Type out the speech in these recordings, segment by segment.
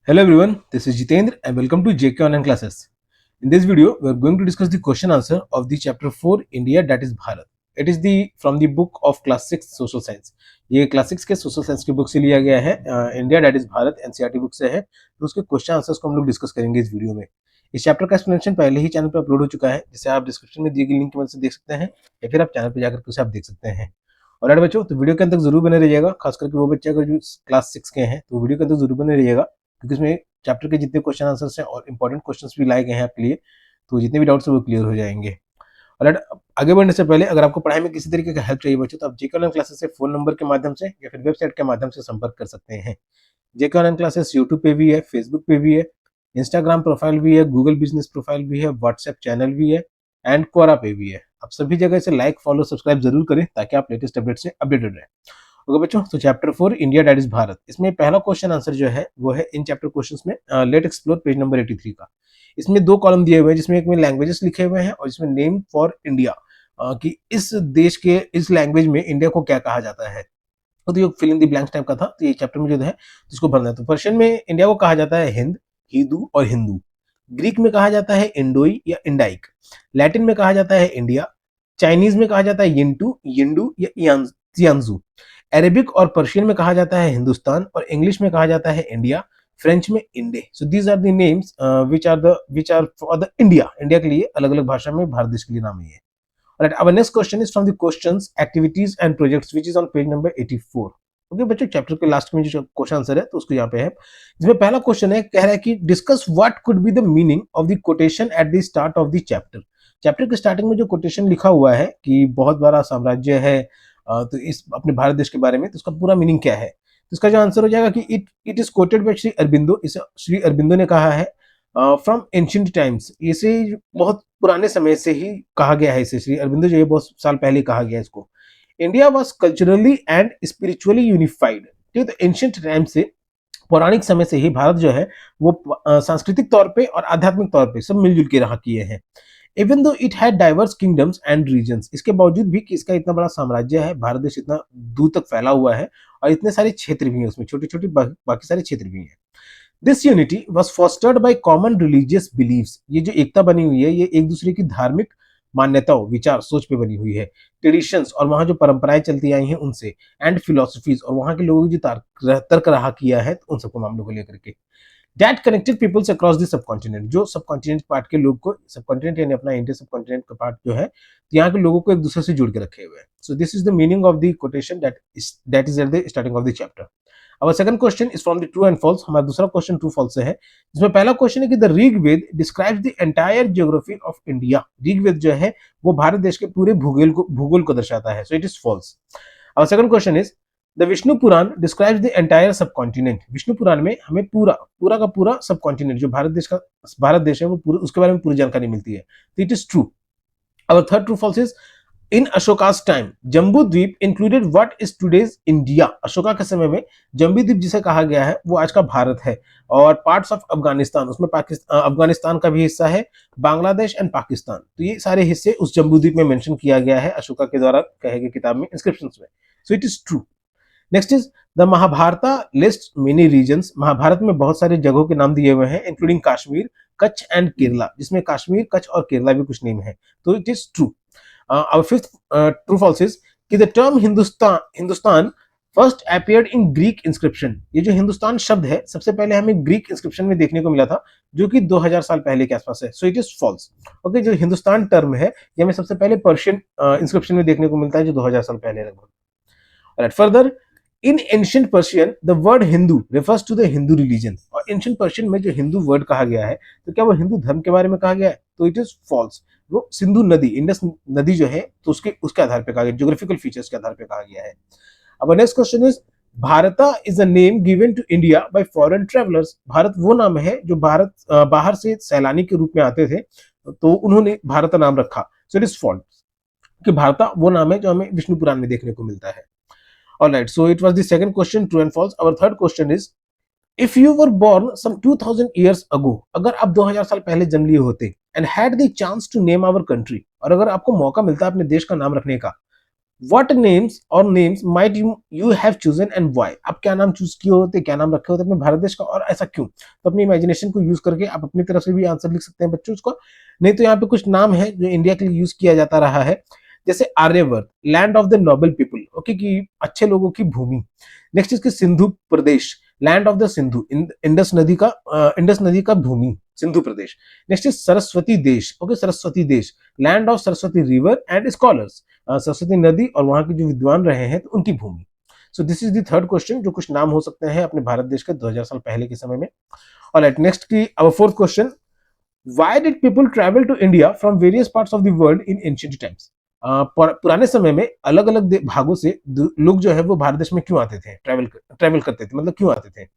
Hello everyone, this is Jitendra and welcome to JK Online Classes. In this video, we are going to discuss the question answer of the chapter 4 India that is Bharat. It is the from the book of class 6 social science. ये class 6 के social science की book से लिया गया है India that is Bharat NCERT book से है। तो उसके क्वेश्चन आंसर्स को हम लोग डिस्कस करेंगे इस वीडियो में। इस चैप्टर का एक्सप्लेनेशन पहले ही चैनल पर अपलोड हो चुका है, जिसे आप डिस्क्रिप्शन में दिए गए लिंक की मदद से देख सकते हैं या फिर आप चैनल पर जाकर के उसे आप देख सकते हैं। और अगर बच्चों तो वीडियो के अंत तक जरूर बने रहिएगा, खास करके वो बच्चे अगर जो क्लास 6 के हैं तो वीडियो के अंत तक जरूर बने रहिएगा, क्योंकि इसमें चैप्टर के जितने क्वेश्चन आंसर्स हैं और इंपॉर्टेंट क्वेश्चंस भी लाए गए हैं आपके लिए, तो जितने भी डाउट्स हैं वो क्लियर हो जाएंगे। और आगे बढ़ने से पहले अगर आपको पढ़ाई में किसी तरीके का हेल्प चाहिए बच्चों, तो आप जेके ऑनलाइन क्लासेस से फोन नंबर के माध्यम से या फिर वेबसाइट के माध्यम से संपर्क कर सकते हैं। जेके ऑनलाइन क्लासेस यूट्यूब पे भी है, फेसबुक पे भी है, इंस्टाग्राम प्रोफाइल भी है, गूगल बिजनेस प्रोफाइल भी है, व्हाट्सएप चैनल भी है एंड क्वोरा पे भी है। आप सभी जगह से लाइक फॉलो सब्सक्राइब जरूर करें ताकि आप लेटेस्ट अपडेट से अपडेटेड रहें। ओके बच्चों, तो chapter 4 India that is Bharat, इसमें पहला क्वेश्चन आंसर जो है वो है इन चैप्टर क्वेश्चंस में लेट एक्सप्लोर पेज नंबर 83 का। इसमें दो कॉलम दिए हुए हैं, जिसमें एक में लैंग्वेजेस लिखे हुए हैं और इसमें नेम फॉर इंडिया, कि इस देश के इस लैंग्वेज में इंडिया को क्या कहा जाता है। तो ये fill in the blanks type का था, तो ये चैप्टर में जो है जिसको भरना है। तो पर्शियन में इंडिया को कहा जाता है हिंद, हिंदू और हिंदू। ग्रीक में कहा जाता है इंडोई या इंडाइक। लैटिन में कहा जाता है इंडिया। चाइनीज में कहा जाता है यिंटू, यिंडू या तियांजू। अरेबिक और पर्शियन में कहा जाता है हिंदुस्तान और इंग्लिश में कहा जाता है इंडिया। फ्रेंच में इंडे। So these are the names which are for the India. India के लिए अलग अलग भाषा में भारत देश के लिए नाम है ये। Alright, our next question is from the questions, activities and projects which is on page number 84. Okay बच्चों, चैप्टर के लास्ट में जो क्वेश्चन आंसर है तो उसको यहाँ पे है, जिसमें पहला क्वेश्चन है, कह रहा है कि discuss what could be the meaning of the quotation at the start of the chapter. Chapter के स्टार्टिंग में जो कोटेशन लिखा हुआ है कि बहुत बड़ा साम्राज्य है, तो इस अपने भारत देश के बारे में, तो उसका पूरा मीनिंग क्या है। तो इसका जो आंसर हो जाएगा कि it is quoted by Shri Aurobindo. इसे श्री अरबिंदो ने कहा है फ्रॉम एंशिएंट टाइम्स। इसे बहुत पुराने समय से ही कहा गया है, इसे श्री अरबिंदो जो है बहुत साल पहले कहा गया इसको। India was culturally and spiritually unified. ठीक है, तो एंशिएंट टाइम से, पौराणिक समय से ही भारत जो है वो सांस्कृतिक तौर पे और आध्यात्मिक तौर पे सब मिलजुल के रहा किए हैं। Even though it had diverse kingdoms and regions, इसके बावजूद भी कि इसका इतना बड़ा साम्राज्य है, भारत देश इतना दूर तक फैला हुआ है और इतने सारे क्षेत्र भी हैं उसमें, छोटे छोटे बाकी सारे क्षेत्र भी हैं। This unity was fostered by common religious believes. ये जो एकता बनी हुई है, ये एक दूसरे की धार्मिक मान्यताओं, विचार, सोच पे बनी हुई है। ट्रेडिशंस, और वहां जो परंपराएं चलती आई हैं उनसे। एंड फिलोसफीज, और वहां के लोगों की जो तर्क रहा किया है, तो उन सबको मामलों को लेकर के। That connected peoples across the subcontinent, जो सब कॉन्टिनेंट पार्ट के लोग को, सब कॉन्टिनेंट यानी अपना इंडिया सब कॉन्टिनेंट का पार्ट जो है, तो यहाँ के लोगों को एक दूसरे से जुड़ के रखे हुए हैं। सो this is the meaning of the quotation that is at the starting of the chapter. Our second question is from the true and false। हमारा दूसरा क्वेश्चन ट्रू फॉल्स से है, जिसमें पहला क्वेश्चन है कि the Rigveda describes the entire geography of India. Rigveda जो है वो भारत देश के पूरे भूगोल को दर्शाता है, so it is false. Our second question is the Vishnu Purana describes the entire subcontinent. Vishnu Purana में हमें पूरा का पूरा सब कॉन्टिनेंट जो भारत देश है वो पूरे, उसके बारे में पूरी जानकारी मिलती है, तो it is true. Our third true false is in Ashoka's time Jambudvipa included what is today's India. Ashoka के समय में जम्बू द्वीप जिसे कहा गया है वो आज का भारत है, और पार्ट्स ऑफ अफगानिस्तान, उसमें अफगानिस्तान का भी हिस्सा है, बांग्लादेश एंड पाकिस्तान, तो ये सारे हिस्से उस जम्बू द्वीप में मेंशन किया गया है अशोका के द्वारा कहे गए किताब में, इंस्क्रिप्शंस में, so it is true. Next is the Mahabharata list many regions. Mahabharata में बहुत सारे जगहों के नाम दिए हुए हैं, इंक्लूडिंग कश्मीर, कच्छ एंड केरला, जिसमें कश्मीर, कच्छ और केरला भी कुछ नेम है, तो it is true. Our fifth true false is कि the term Hindustan first appeared in Greek inscription। ये जो हिंदुस्तान शब्द है सबसे पहले हमें ग्रीक इंस्क्रिप्शन में देखने को मिला था, जो कि 2000 साल पहले के आसपास है, so it is false. Okay, जो हिंदुस्तान टर्म है ये हमें सबसे पहले पर्शियन इंस्क्रिप्शन में देखने को मिलता है, जो 2000 साल पहले लगभग। Right, further in ancient Persian the word Hindu refers to the Hindu religion. और एंशिएंट पर्शियन में जो हिंदू वर्ड कहा गया है, तो क्या वो हिंदू धर्म के बारे में कहा गया है, तो इट इज फॉल्स। वो सिंधु नदी, इंडस नदी जो है, तो उसके आधार पर कहा गया, ज्योग्राफिकल फीचर्स के आधार पर कहा गया है। अब next question is Bharata is a name given to India by foreign travellers. Bharat वो नाम है जो बाहर से सैलानी के रूप में आते थे, तो उन्होंने भारत नाम रखा, सो इट इज फॉल्स, कि भारता वो नाम है जो हमें विष्णु पुराण में देखने को मिलता है। Alright, so it was the second question, true and false. Our third question is, if you were born some 2000 years ago, अगर आप 2000 साल पहले जन्म लिए होते and had the chance to name our country, और अगर आपको मौका मिलता अपने देश का नाम रखने का, व्हाट नेम्स और names might you have chosen and why, आप क्या नाम चूज किए होते, क्या नाम रखे होते अपने भारत देश का और ऐसा क्यों। तो अपनी इमेजिनेशन को यूज करके आप अपनी तरफ से भी आंसर लिख सकते हैं बच्चों उसको। नहीं तो यहाँ पे कुछ नाम है जो इंडिया के लिए यूज किया जाता रहा है, जैसे Aryavarta, land of the noble people, okay, कि अच्छे लोगों की भूमि। नेक्स्ट इसके Sindhu Pradesh, land of the Sindhu, Indus नदी का भूमि, Sindhu Pradesh. Next is Saraswati Desh, okay, Saraswati Desh, land of Saraswati river and scholars, Saraswati नदी और वहां के जो विद्वान रहे हैं तो उनकी भूमि। So this is the third question, जो कुछ नाम हो सकते हैं अपने भारत देश के 2000 साल पहले के समय में। और नेक्स्ट की अब fourth question, why did people travel to India from various parts of the world in ancient times, पुराने समय में अलग अलग भागों से लोग जो है वो भारत देश में क्यों आते थे, ट्रैवल करते थे, मतलब क्यों आते थे।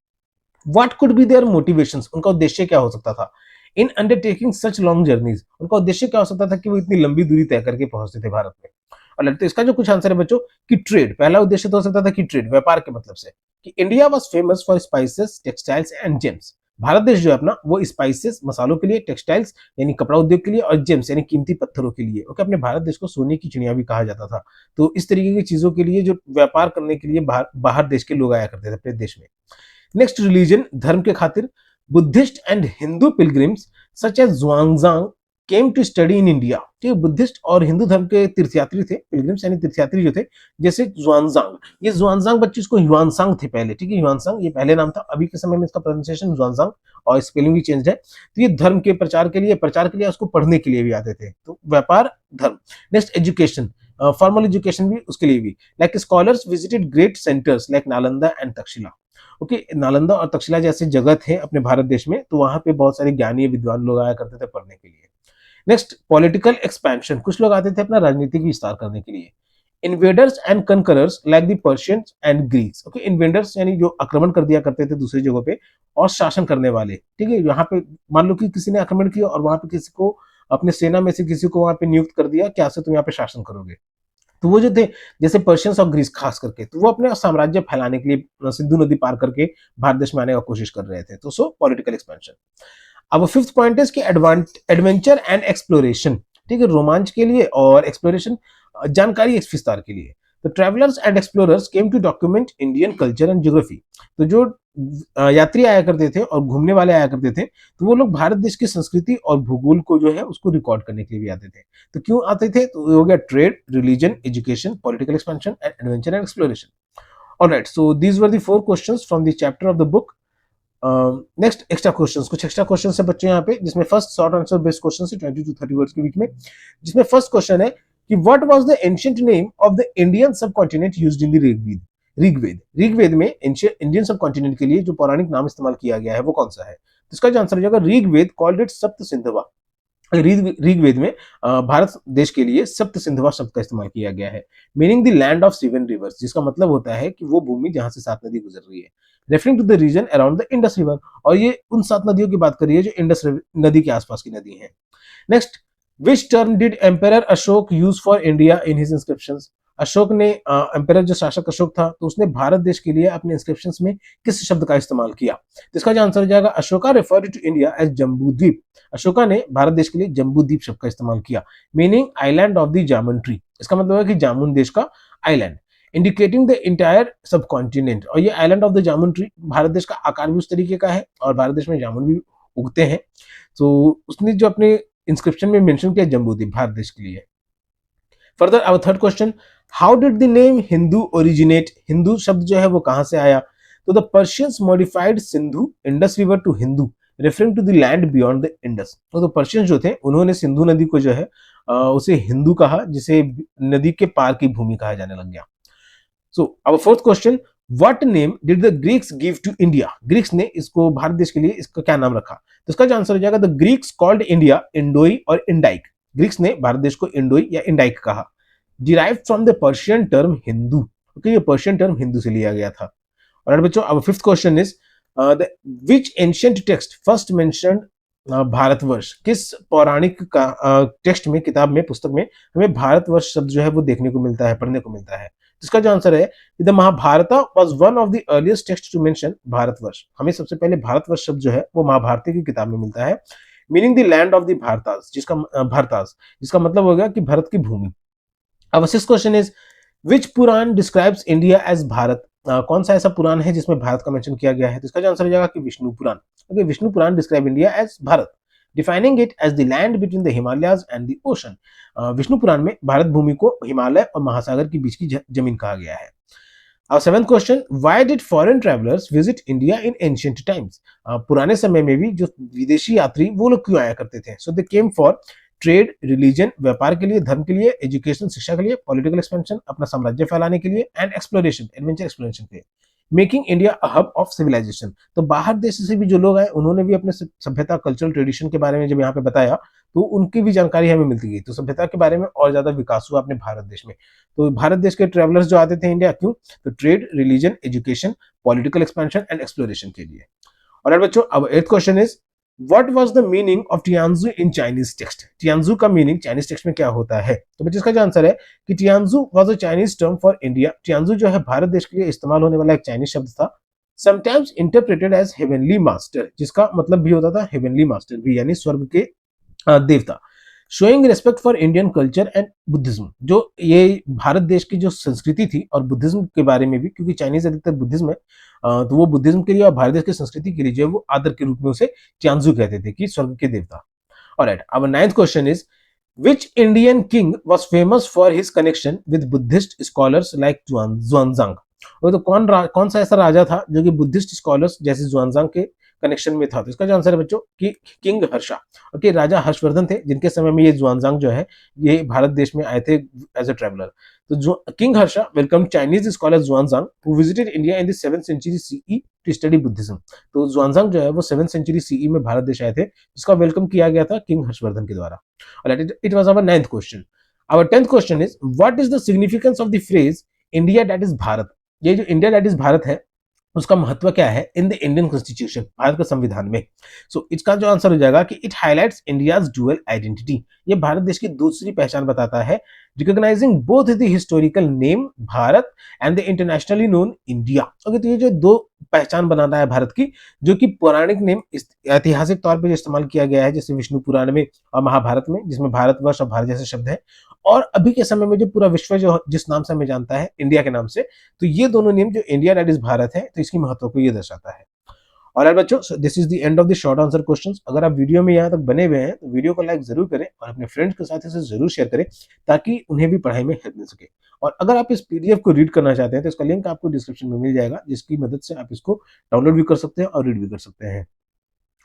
What could be their motivations, उनका उद्देश्य क्या हो सकता था। In undertaking such long journeys, उनका उद्देश्य क्या हो सकता था कि वो इतनी लंबी दूरी तय करके पहुंचते थे भारत में। और तो इसका जो कुछ आंसर है बच्चों कि ट्रेड, पहला उद्देश्य तो हो सकता था कि ट्रेड, व्यापार के मतलब से, कि India was famous for spices, textiles and James, Bharat देश जो है अपना वो स्पाइसेस मसालों के लिए, टेक्सटाइल्स यानी कपड़ा उद्योग के लिए, और जेम्स यानी कीमती पत्थरों के लिए, ओके, अपने भारत देश को सोने की चिड़िया भी कहा जाता था। तो इस तरीके की चीजों के लिए जो व्यापार करने के लिए बाहर देश के लोग आया करते थे अपने देश में। नेक्स्ट रिलीजन, धर्म के खातिर, Buddhist and Hindu pilgrims such as Xuanzang came to study in India, ठीक है, बुद्धिस्ट और हिंदू धर्म के तीर्थयात्री थे, पिलग्रिम्स यानी तीर्थयात्री जो थे, जैसे ज़ुआंगज़ांग, ये ज़ुआंगज़ांग बच्चे इसको ह्यूआनसांग थे पहले, ठीक है, ह्यूआनसांग ये पहले नाम था, अभी के समय में इसका प्रोनाउंसिएशन ज़ुआंगज़ांग और स्पेलिंग भी चेंज है। तो ये धर्म के प्रचार के लिए उसको पढ़ने के लिए भी आते थे, तो व्यापार धर्म। नेक्स्ट एजुकेशन, फॉर्मल एजुकेशन भी उसके लिए भी, like scholars visited great centres like Nalanda and Takshashila, okay, Nalanda और तक्षशिला जैसे जगह थे अपने भारत देश में, तो वहां पे बहुत सारे ज्ञानी विद्वान लोग आया करते थे पढ़ने के लिए। नेक्स्ट पॉलिटिकल एक्सपेंशन, कुछ लोग आते थे अपना राजनीतिक विस्तार करने के लिए। Invaders and conquerors like the Persians and Greeks, okay, invaders यानी जो आक्रमण कर दिया करते थे दूसरी जगहों पे, और शासन करने वाले, ठीक है, यहाँ पे मान लो कि किसी ने आक्रमण किया और वहां पे किसी को अपने सेना में से किसी को वहां पे नियुक्त कर दिया, क्या से तुम यहाँ पे शासन करोगे। तो वो जो थे जैसे पर्शियंस और ग्रीस खास करके, तो वो अपने साम्राज्य फैलाने के लिए सिंधु नदी पार करके भारत देश में आने का कोशिश कर रहे थे, तो सो पॉलिटिकल एक्सपेंशन। अब फिफ्थ पॉइंट है कि एडवेंचर एंड एक्सप्लोरेशन, ठीक है, रोमांच के लिए और एक्सप्लोरेशन जानकारी विस्तार के लिए। तो travellers and explorers came to document Indian culture and geography, तो जो यात्री आया करते थे और घूमने वाले आया करते थे, तो वो लोग भारत देश की संस्कृति और भूगोल को जो है उसको रिकॉर्ड करने के लिए भी आते थे। तो क्यों आते थे, तो ये हो गया trade, religion, education, political expansion and adventure and exploration. Alright, so these were the four questions from the chapter of the book. Next extra questions, कुछ एक्स्ट्रा क्वेश्चंस है बच्चों यहाँ पे, जिसमें first short answer based question है 20 to 30 words के बीच में, जिसमें फर्स्ट क्वेश्चन है कि what was the ancient name of the Indian subcontinent used in the Rigveda में इंडियन सबकॉन्टिनेंट के लिए जो पौराणिक नाम इस्तेमाल किया गया है वो कौन सा है। तो इसका जो आंसर हो जाएगा ऋग्वेद, कॉल्ड इट सप्त सिंधवा। ऋग्वेद में भारत देश के लिए सप्त सिंधवा शब्द का इस्तेमाल किया गया है, meaning the land of seven reverse, जिसका मतलब होता है कि वो भूमि जहां से 7 नदी गुजर रही है, referring to the region around the Indus river, और ये उन 7 नदियों की बात कर रही है जो इंडस नदी के आसपास की नदी है। Next, which term did emperor Ashok use for India in his inscriptions, Ashok ने एम्पेरर जो शासक अशोक था तो उसने भारत देश के लिए अपने इंस्क्रिप्शंस में किस शब्द का इस्तेमाल किया। तो इसका जो आंसर हो जाएगा, Ashoka referred to India as Jambudvipa, Ashoka ने भारत देश के लिए जम्बूद्वीप शब्द का इस्तेमाल किया, meaning island of the jamun tree, इसका मतलब है कि जामुन देश का आइलैंड, इंडिकेटिंग द इंटायर सब कॉन्टिनेंट, और ये island of the jamun tree, Bharat देश का आकार भी उस तरीके का है और भारत देश में जामुन भी उगते हैं, तो उसने जो अपने इंस्क्रिप्शन में मेंशन किया जम्बूद्वीप भारत देश के लिए। फर्दर अब third question, how did the name Hindu originate, Hindu शब्द जो है वो कहां से आया। तो the Persians modified Sindhu Indus river to Hindu, referring to the land beyond the Indus, तो पर्शियंस जो थे उन्होंने सिंधु नदी को जो है उसे हिंदू कहा, जिसे नदी के पार की भूमि कहा जाने लग गया। सो अब fourth question, what name did the Greeks give to India, Greeks ने इसको भारत देश के लिए इसका क्या नाम रखा। तो इसका जो आंसर हो जाएगा, द ग्रीक्स कॉल्ड इंडिया इंडोई और इंडाइक, ग्रीक्स ने भारत देश को इंडोई या इंडाइक कहा, derive from the Persian term Hindu, okay, ये पर्शियन टर्म हिंदू से लिया गया था। और बच्चों अब fifth question is which ancient text first mentioned Bharatvarsh, किस पौराणिक का टेक्स्ट में, किताब में, पुस्तक में हमें भारतवर्ष शब्द जो है वो देखने को मिलता है, पढ़ने को मिलता है। इसका जो आंसर है, the Mahabharata was one of the earliest text to mention Bharatvarsha, हमें सबसे पहले भारतवर्ष शब्द जो है वो महाभारत की किताब में मिलता है, meaning the land of the Bharatas, जिसका भारतास जिसका मतलब होगा कि भारत की भूमि। अब sixth question is which Purana describes India as Bharat, कौन सा ऐसा पुराण है जिसमें भारत का मेंशन किया गया है? तो इसका जो आंसर हो जाएगा कि Vishnu Purana. Okay, Vishnu Purana describe India as Bharat, defining it as the land between the Himalayas and the ocean. Vishnu Purana में भारत भूमि को हिमालय और महासागर के बीच की जमीन कहा गया है। Our seventh question, why did foreign travelers visit India in ancient times? पुराने समय में भी जो विदेशी यात्री वो लोग क्यों आया करते थे? So they came for trade, religion, व्यापार के लिए, धर्म के लिए, एजुकेशन, शिक्षा के लिए, पॉलिटिकल एक्सपेंशन, अपना साम्राज्य फैलाने के लिए, एंड एक्सप्लोरेशन, एडवेंचर एक्सप्लोरेशन के लिए। Making India a hub of civilisation, तो बाहर देश से भी जो लोग आए उन्होंने भी अपने सभ्यता, कल्चरल ट्रेडिशन के बारे में जब यहाँ पे बताया तो उनकी भी जानकारी हमें मिलती गई, तो सभ्यता के बारे में और ज्यादा विकास हुआ अपने भारत देश में। तो भारत देश के ट्रेवलर्स जो आते थे इंडिया, क्यों? तो trade, religion, education, political expansion and exploration के लिए। और बच्चों, अब eighth question is what was the meaning of Tianzhu in Chinese text? Tianzhu का मीनिंग चाइनीज टेक्स्ट में क्या होता है? तो बच्चों, इसका जो आंसर है कि Tianzhu was a Chinese term for India. Tianzhu जो है भारत देश के लिए इस्तेमाल होने वाला एक चाइनीज शब्द था, sometimes interpreted as heavenly master, जिसका मतलब भी होता था हेवनली मास्टर भी, यानी स्वर्ग के देवता। Showing respect for Indian culture and Buddhism, जो ये भारत देश की जो संस्कृति थी और बुद्धिज्म के बारे में भी, क्योंकि चाइनीज अधिकतर बुद्धिज्म है, तो वो बुद्धिज्म के लिए और भारत देश की संस्कृति के लिए जो है वो आदर के रूप में उसे टियांजू कहते थे कि स्वर्ग के देवता। Alright, our ninth question is which Indian king was famous for his connection with Buddhist scholars like Xuanzang? वो तो कौन सा ऐसा राजा था जो कि बुद्धिस्ट स्कॉलर्स जैसे जुआनजांग के कनेक्शन में था? तो इसका जो आंसर है बच्चों कि किंग हर्षा। ओके, राजा हर्षवर्धन थे जिनके समय में ये जुआनजांग जो है ये भारत देश में आए थे एज अ ट्रेवलर। तो जो king Harsha welcome Chinese scholar Xuanzang who visited India in the 7th century CE to study Buddhism. तो जुआनजांग जो है वो 7th century CE में भारत देश आए थे, जिसका वेलकम किया गया था किंग हर्षवर्धन के द्वारा। It was our ninth question. Our 10th question is what is the significance of the phrase India that is Bharat? ये जो इंडिया दैट इज भारत है उसका महत्व क्या है in the Indian constitution, Bharat के संविधान में? सो इसका जो आंसर हो जाएगा कि it highlights India's dual identity, ये भारत देश की दूसरी पहचान बताता है, recognising both the historical name Bharat and the internationally known India. Okay, तो ये जो दो पहचान बनाता है भारत की, जो कि पौराणिक नेम ऐतिहासिक तौर पर जो इस्तेमाल किया गया है जैसे विष्णु पुराण में और महाभारत में, जिसमें भारतवर्ष और भारत जैसे शब्द है, और अभी के समय में जो पूरा विश्व जो जिस नाम से हमें जानता है इंडिया के नाम से, तो ये दोनों नेम जो इंडिया दैट इज भारत है, तो इसकी महत्व को ये दर्शाता है। और यार बच्चों, this is the end of the short answer questions. अगर आप वीडियो में यहाँ तक बने हुए हैं तो वीडियो को लाइक जरूर करें और अपने फ्रेंड्स के साथ इसे जरूर शेयर करें ताकि उन्हें भी पढ़ाई में हेल्प मिल सके। और अगर आप इस पीडीएफ को रीड करना चाहते हैं तो इसका लिंक आपको डिस्क्रिप्शन में मिल जाएगा, जिसकी मदद से आप इसको डाउनलोड भी कर सकते हैं और रीड भी कर सकते हैं।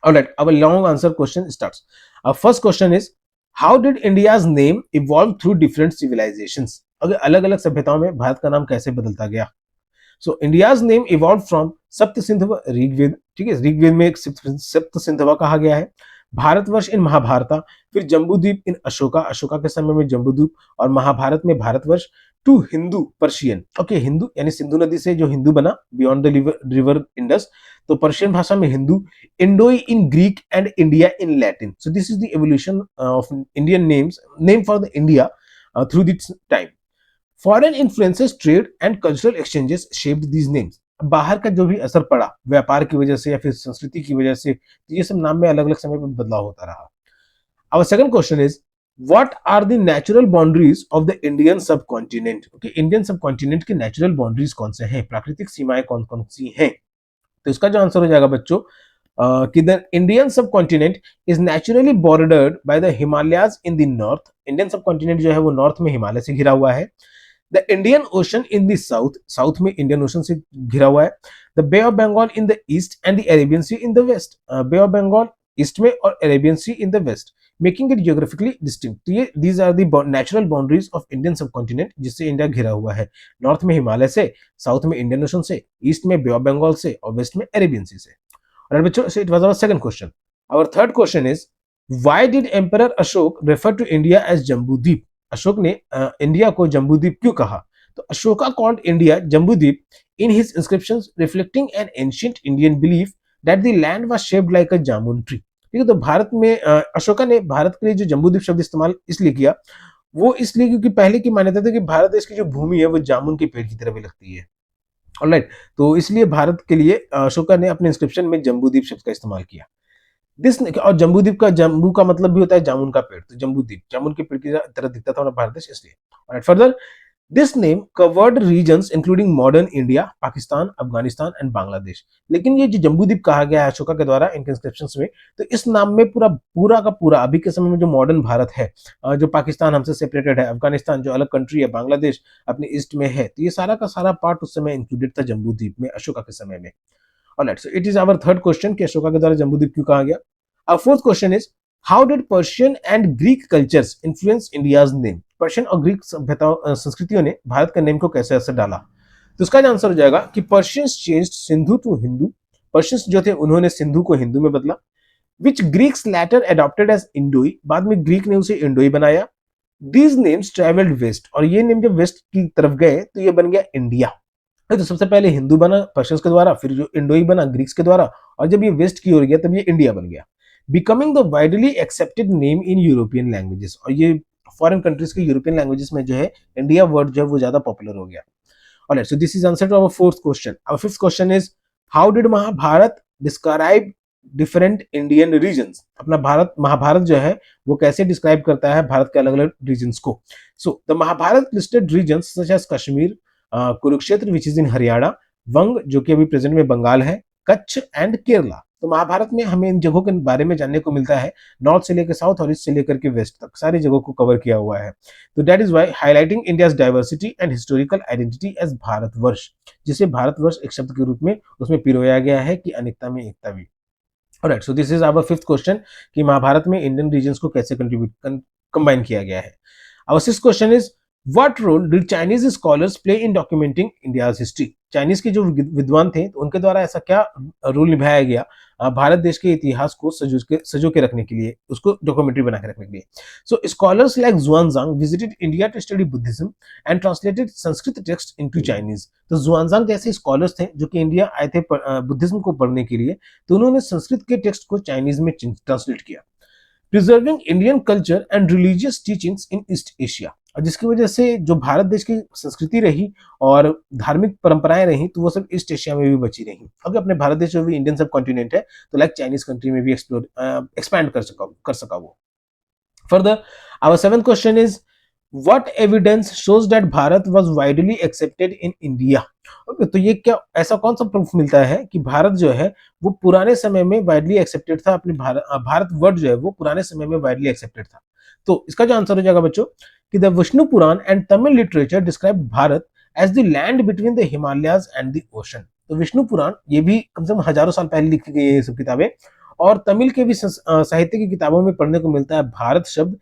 Alright, our long answer question starts. Our first question is how did India's name evolve through different civilizations? अगर अलग अलग सभ्यताओं में भारत का नाम कैसे बदलता गया? So India's name evolved from सप्त सिंधव ऋग्वेद, ठीक है, ऋग्वेद में एक सप्त सिंधवा कहा गया है, भारतवर्ष इन महाभारता, फिर जम्बूद्वीप इन अशोका, अशोका के समय में जम्बूद्वीप, और महाभारत में Bharatvarsha, to Hindu Persian. Okay, Hindu यानी सिंधु नदी से जो हिंदू बना बियॉन्ड द रिवर इंडस, तो पर्शियन भाषा में Hindu, Indoi in Greek and India in Latin. So this is the evolution of Indian names name for the India through this time. Foreign influences, trade and cultural exchanges shaped these names. बाहर का जो भी असर पड़ा व्यापार की वजह से या फिर संस्कृति की वजह से, तो ये सब नाम में अलग अलग समय पर बदलाव होता रहा। Our second question is what are the natural boundaries of the Indian subcontinent? Okay, Indian subcontinent की natural boundaries कौन से हैं, प्राकृतिक सीमाएं कौन कौन सी हैं? तो इसका जो आंसर हो जाएगा बच्चों कि the Indian subcontinent is naturally bordered by the Himalayas in the north. Indian subcontinent जो है वो नॉर्थ में हिमालय से घिरा हुआ है। The Indian Ocean in the south, south में इंडियन ओशन से घिरा हुआ है। The Bay of Bengal in the east and the Arabian Sea in the west, Bay of Bengal east में और Arabian Sea in the west, making it geographically distinct. ये these are the natural boundaries of Indian subcontinent जिससे India घिरा हुआ है, north में हिमालय से, south में इंडियन ओशन से, ईस्ट में बे ऑफ बंगाल से और वेस्ट में अरेबियन सी से। और बच्चों, so it was our second question. Our third question is why did Emperor Ashok refer to India as Jambudweep? Ashok ने इंडिया को जम्बूद्वीप क्यों कहा? तो Ashoka called India Jambudweep in his inscriptions reflecting an ancient Indian belief that the land was shaped like a jamun tree. ठीक है, तो भारत में अशोका ने भारत के लिए जो जम्बूद्वीप शब्द इस्तेमाल इसलिए किया, वो इसलिए क्योंकि पहले की मान्यता थी कि भारत देश की जो भूमि है वो जामुन के पेड़ की तरह भी लगती है। ऑलराइट, तो इसलिए भारत के लिए अशोका ने अपने इंस्क्रिप्शन में जम्बूद्वीप शब्द का इस्तेमाल किया। दिस और जम्बूद्वीप का, जम्बू का मतलब भी होता है जामुन का पेड़, तो जम्बूद्वीप जामुन के पेड़ की तरह दिखता था भारत देश, इसलिए। Alright, further this name covered regions including modern India, Pakistan, Afghanistan and Bangladesh. लेकिन ये जो जम्बूद्वीप कहा गया है अशोका के द्वारा इनके इंस्क्रिप्शंस में, तो इस नाम में पूरा पूरा का पूरा अभी के समय में जो मॉडर्न भारत है, जो पाकिस्तान हमसे सेपरेटेड है, अफगानिस्तान जो अलग कंट्री है, बांग्लादेश अपने ईस्ट में है, तो ये सारा का सारा पार्ट उस समय इंक्लूडेड था जम्बूद्वीप में अशोका के समय में। Alright, so it is our third question कि अशोका के द्वारा जम्बूद्वीप क्यों कहा गया। अब fourth question is how did Persian and Greek cultures influence India's name. Persian और ग्रीक सभ्यताओं संस्कृतियों ने भारत के नेम को कैसे असर डाला। तो इसका आंसर हो जाएगा कि Persians changed Sindhu to Hindu. Persians जो थे उन्होंने सिंधु को हिंदू में बदला। Which Greeks later adopted as Indoi, बाद में ग्रीक ने उसे इंडोई बनाया। दीज नेम्स ट्रेवल्ड वेस्ट, और ये नेम जब वेस्ट की तरफ गए तो ये बन गया इंडिया। तो सबसे पहले हिंदू बना पर्शियंस के द्वारा, फिर जो इंडोई बना ग्रीक्स के द्वारा, और जब ये वेस्ट की ओर गया तब ये इंडिया बन गया। Becoming the widely accepted name in European languages, और ये फॉरेन कंट्रीज के यूरोपियन लैंग्वेजेस में जो है इंडिया वर्ड जो है वो ज्यादा पॉपुलर हो गया। Alright, so this is answer to our fourth question. Our fifth question is how did Mahabharata describe different Indian regions. अपना भारत महाभारत जो है वो कैसे डिस्क्राइब करता है भारत के अलग अलग रीजन्स को। So the Mahabharata listed regions such as Kashmir, Kurukshetra which is in Haryana, Vanga जो कि अभी प्रेजेंट में बंगाल है, कच्छ एंड केरला। तो महाभारत में हमें इन जगहों के बारे में जानने को मिलता है, नॉर्थ से लेकर साउथ और ईस्ट से लेकर के वेस्ट तक सारी जगहों को कवर किया हुआ है। तो that is why highlighting India's diversity and historical identity as Bharatvarsha, जिसे भारतवर्ष एक शब्द के रूप में उसमें पिरोया गया है कि अनेकता में एकता भी। Alright, so this is our fifth question कि महाभारत में इंडियन रीजन्स को कैसे कंबाइन किया गया है। Our sixth question is what role did Chinese scholars play in documenting India's history. Chinese के जो विद्वान थे तो उनके द्वारा ऐसा क्या रोल निभाया गया भारत देश के इतिहास को सजो के रखने के लिए, उसको डॉक्यूमेंट्री बना के रखने के लिए। So scholars like Xuanzang visited India to study Buddhism and translated Sanskrit text into Chinese. तो जुआनजांग जैसे स्कॉलर्स थे जो कि इंडिया आए थे बुद्धिज्म को पढ़ने के लिए, तो उन्होंने संस्कृत के टेक्स्ट को चाइनीज में ट्रांसलेट किया। Preserving Indian culture and religious teachings in east Asia, और जिसकी वजह से जो भारत देश की संस्कृति रही और धार्मिक परंपराएं रही तो वो सब ईस्ट एशिया में भी बची रही। क्योंकि अपने भारत देश जो भी इंडियन सब कॉन्टिनेंट है तो लाइक चाइनीज कंट्री में भी एक्सपैंड कर सका वो। Further our seventh question is what evidence shows that Bharat was widely accepted in India। Okay, तो ये क्या ऐसा कौन सा प्रूफ मिलता है कि भारत जो है वो पुराने समय में वाइडली एक्सेप्टेड था, अपने भारत वर्ड जो है वो पुराने समय में वाइडली एक्सेप्टेड था। तो इसका जो आंसर हो जाएगा बच्चों कि the Vishnu Purana and Tamil literature describe Bharat as the land between the Himalayas and the ocean. तो विष्णु पुराण ये भी कम से कम हजारों साल पहले लिखी गई है ये सब किताबें, और तमिल के भी साहित्य की किताबों में पढ़ने को मिलता है भारत शब्द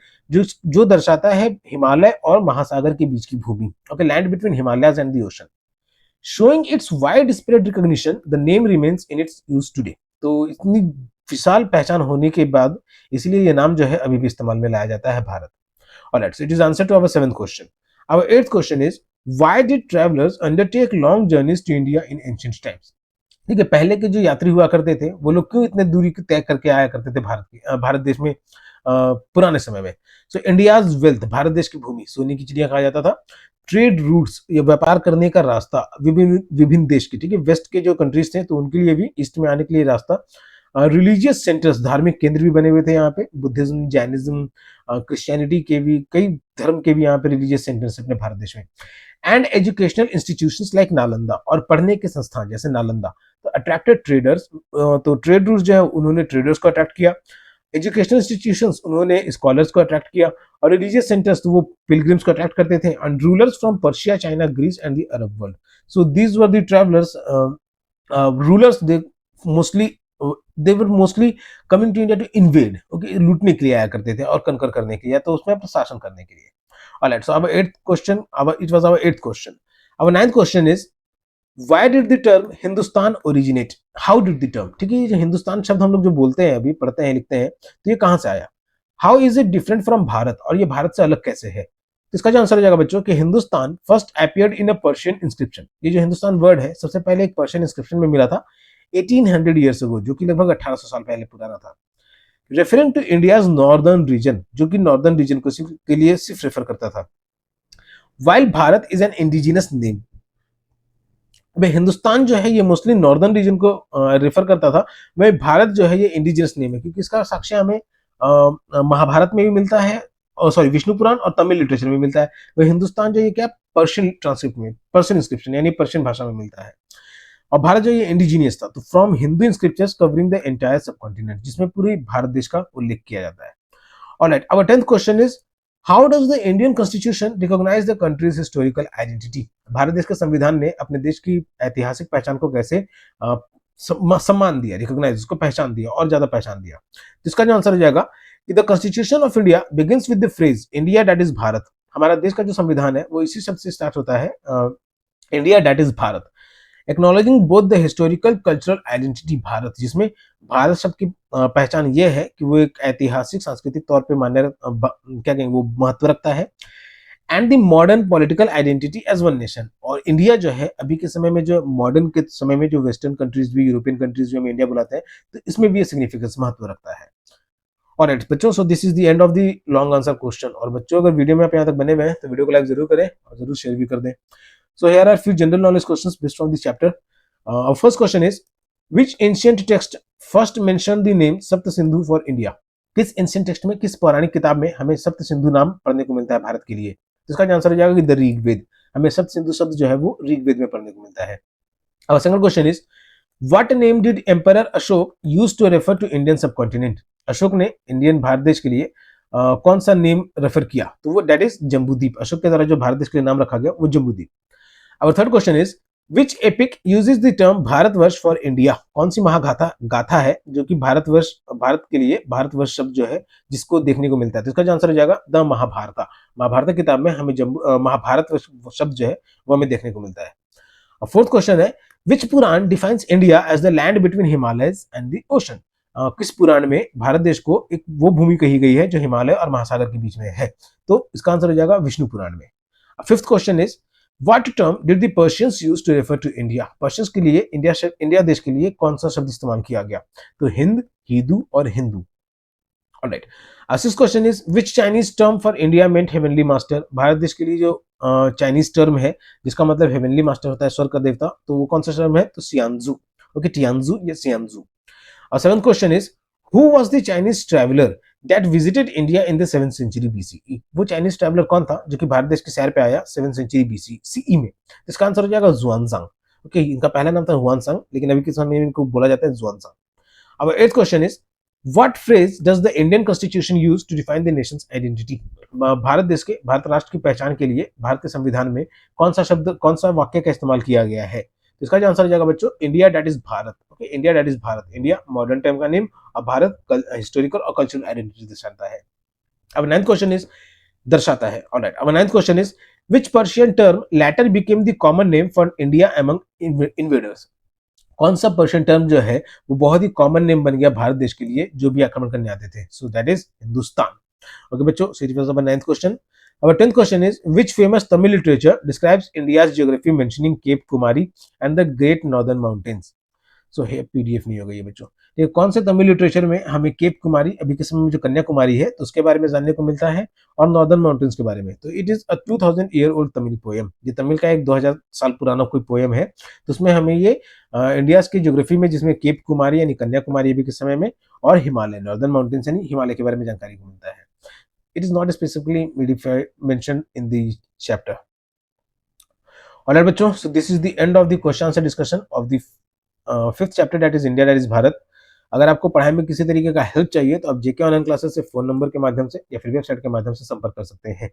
जो दर्शाता है हिमालय और महासागर के बीच की भूमि। Okay, land between Himalayas and the ocean, showing its wide spread recognition, the name remains in its use today. तो इतनी विशाल पहचान होने के बाद इसलिए ये नाम जो है अभी भी इस्तेमाल में लाया जाता है Bharat. Alright, so it is answer to our seventh question. Our eighth question is why did travellers undertake long journeys to India in ancient times. ठीक है, पहले के जो यात्री हुआ करते थे वो लोग क्यों इतने दूरी तय करके आया करते थे भारत देश में पुराने समय में। सो इंडियाज वेल्थ, भारत देश की भूमि, सोने की चिड़िया कहा जाता था। ट्रेड रूट्स, ये व्यापार करने का रास्ता विभिन्न विभिन्न देश की, ठीक है, वेस्ट के जो कंट्रीज थे तो उनके लिए भी ईस्ट में आने के लिए रास्ता। रिलीजियस सेंटर्स, धार्मिक केंद्र भी बने हुए थे यहाँ पे, बुद्धिज्म, जैनिज्म, क्रिश्चियनिटी के भी कई धर्म के भी यहाँ पे रिलीजियस सेंटर्स अपने भारत देश में। And educational institutions like Nalanda, और पढ़ने के संस्थान जैसे नालंदा, तो अट्रैक्टेड ट्रेडर्स। तो ट्रेड रूट्स जो है उन्होंने ट्रेडर्स को अट्रैक्ट किया। एजुकेशनल इंस्टीट्यूशंस उन्होंने स्कॉलर्स को अट्रैक्ट किया, और रिलीजियस सेंटर्स तो वो पिलग्रिम्स को अट्रैक्ट करते थे। And rulers from Persia, China, Greece and the Arab world. So these were the travellers, rulers, they were mostly coming to India to invade, okay, लूटने के लिए आया करते थे और कंकर करने के लिए, तो उसमें प्रशासन करने के लिए। Alright, so our eighth question, it was our eighth question. Our ninth question is why did the term Hindustan originate? How did the term, ठीक है, ये जो हिंदुस्तान शब्द हम लोग जो बोलते हैं अभी पढ़ते हैं लिखते हैं तो ये कहाँ से आया? How is it different from Bharat, और ये भारत से अलग कैसे है? तो इसका जो आंसर हो जाएगा बच्चों कि Hindustan first appeared in a Persian inscription. ये जो हिंदुस्तान वर्ड है सबसे पहले एक पर्शियन इंस्क्रिप्शन में मिला था 1800 ईयर्स अगो, जो कि लगभग 1800 साल पहले पुराना था। Referring to India's northern region, जो कि नॉर्दर्न रीजन को के लिए सिर्फ रेफर करता था। While Bharat is an indigenous name, भाई हिंदुस्तान जो है ये मोस्टली नॉर्दर्न रीजन को रेफर करता था, वही भारत जो है ये इंडिजिनस नेम है, क्योंकि इसका साक्ष्य हमें महाभारत में भी मिलता है सॉरी विष्णु पुराण और तमिल लिटरेचर में मिलता है। वह हिंदुस्तान जो ये क्या पर्शियन ट्रांसक्रिप्ट में, पर्शियन इंस्क्रिप्शन यानी पर्शियन भाषा में मिलता है। और भारत जो ये इंडिजीनियस था, तो from Hindu inscriptures covering the entire subcontinent, जिसमें पूरी भारत देश का उल्लेख किया जाता है। Alright, our 10th question is how does the Indian constitution recognize the country's historical identity. Bharat देश के संविधान ने अपने देश की ऐतिहासिक पहचान को कैसे सम्मान दिया, रिकॉग्नाइज, उसको पहचान दिया और ज्यादा पहचान दिया। तो इसका जो आंसर हो जाएगा कि the constitution of India begins with the phrase India that is Bharat. हमारा देश का जो संविधान है वो इसी शब्द से स्टार्ट होता है, India that is Bharat, acknowledging both the historical cultural identity Bharat, जिसमें भारत शब्द की पहचान ये है कि वो एक ऐतिहासिक सांस्कृतिक तौर पे मान्य क्या कहेंगे वो महत्व रखता है, and the modern political identity as one nation. और इंडिया जो है अभी के समय में, जो मॉडर्न के समय में जो वेस्टर्न कंट्रीज भी, यूरोपियन कंट्रीज जो हम इंडिया बुलाते हैं, तो इसमें भी ये सिग्निफिकेंस महत्व रखता है। और बच्चों, सो this is the end of the long answer question. और बच्चों, अगर वीडियो में आप यहाँ तक बने हुए हैं तो वीडियो को लाइक जरूर करें और जरूर शेयर भी कर दें। So here are few general knowledge questions based on this chapter. Our first question is, which ancient text first mentioned the name सप्त सिंधु for India? किस ancient text में, किस पौराणिक किताब में हमें सप्त सिंधु नाम पढ़ने को मिलता है भारत के लिए? तो इसका आंसर हो जाएगा कि द ऋग्वेद। हमें सप्त सिंधु शब्द जो है वो ऋग्वेद में पढ़ने को मिलता है। Our second question is, what name did Emperor Ashok use to refer to Indian subcontinent? Ashok ने इंडियन भारत देश के लिए कौन सा नेम रेफर किया? तो वो दैट इज जम्बूद्वीप। अशोक के द्वारा जो भारत देश के लिए नाम रखा गया वो Jambudvipa. Our third question is, which epic uses the term Bharatvarsh for India? कौन सी महागाथा गाथा है जो कि भारतवर्ष, भारत के लिए भारतवर्ष शब्द जो है जिसको देखने को मिलता है? तो इसका जो आंसर हो जाएगा द महाभारत। महाभारत किताब में हमें महाभारत शब्द जो है वो हमें देखने को मिलता है। और फोर्थ क्वेश्चन है, which Purana defines India as the land between Himalayas and the ocean? किस पुराण में भारत देश को एक वो भूमि कही गई है जो हिमालय और महासागर के बीच में है? तो इसका आंसर हो जाएगा विष्णु पुराण में। Fifth question is, What term did the Persians use to refer to India? Persians के लिए इंडिया देश के लिए कौन सा शब्द इस्तेमाल किया गया? तो हिंद, हिंदू और Hindu. Alright, sixth question is, which Chinese term for India meant heavenly master? Bharat देश के लिए जो चाइनीज टर्म है जिसका मतलब हेवनली मास्टर होता है, स्वर्ग का देवता, तो वो कौन सा टर्म है? तो सियांजू। ओके, टियांजू या सियांजू। और seventh question is, who was the Chinese traveller that visited India in the 7th century BCE? वो चाइनीज ट्रैवलर कौन था जो कि भारत देश के सैर पे आया 7th century BCE में? इसका आंसर हो जाएगा जुआनजांग। ओके, इनका पहला नाम था हुआनसांग, लेकिन अभी के समय में इनको बोला जाता है जुआनजांग। अब eighth question is, what phrase does the Indian constitution use to define the nation's identity? Bharat देश के, भारत राष्ट्र की पहचान के लिए भारत के संविधान में कौन सा शब्द, कौन सा वाक्य का इस्तेमाल किया गया है? तो इसका जो आंसर हो जाएगा बच्चों, India that is Bharat. Okay, India that is Bharat. India modern time का नेम और भारत हिस्टोरिकल और कल्चरल आइडेंटिटी दर्शाता है। अब नाइन्थ क्वेश्चन इज, दर्शाता है। ऑलराइट, अब ninth question is, which Persian term letter became the common name for India among invaders? कौन सा पर्शियन टर्म जो है वो बहुत ही कॉमन नेम बन गया भारत देश के लिए जो भी आक्रमण करने आते थे? So that is Hindustan. Okay बच्चों, so it was our ninth question. Our 10th question is, which famous Tamil literature describes India's geography mentioning Cape Kumari and the Great Northern Mountains? सो है पीडीएफ नहीं होगा ये बच्चों। ये कौन से तमिल लिटरेचर में हमें केप कुमारी, अभी के समय में जो कन्याकुमारी है, तो उसके बारे में जानने को मिलता है, और नॉर्दर्न माउंटेन्स के बारे में? तो it is a 2000-year-old Tamil poem. ये तमिल का एक 2000 साल पुराना कोई पोएम है, तो उसमें हमें ये इंडिया की ज्योग्राफी में, जिसमें केप कुमारी यानी कन्याकुमारी अभी के समय में, और हिमालय, नॉर्दर्न माउंटेन्स यानी हिमालय के बारे में जानकारी को मिलता है। It is not specifically mentioned in the chapter. Alright बच्चों, so this is the end of the question answer discussion of the fifth chapter, that is India that is Bharat. अगर आपको पढ़ाई में किसी तरीके का हेल्प चाहिए तो आप जेके ऑनलाइन क्लासेस से फोन नंबर के माध्यम से या फिर वेबसाइट के माध्यम से संपर्क कर सकते हैं।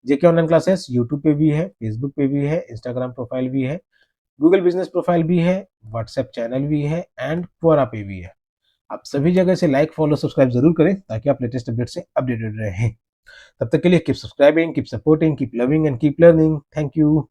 जेके ऑनलाइन क्लासेस यूट्यूब पे भी है, फेसबुक पे भी है, इंस्टाग्राम प्रोफाइल भी है, गूगल बिजनेस प्रोफाइल भी है, व्हाट्सएप चैनल भी है, एंड क्वोरा पे भी है। आप सभी जगह से लाइक, फॉलो, सब्सक्राइब जरूर करें ताकि आप लेटेस्ट अपडेट से अपडेटेड रहें। तब तक के लिए keep subscribing, keep supporting, keep loving and keep learning. Thank you.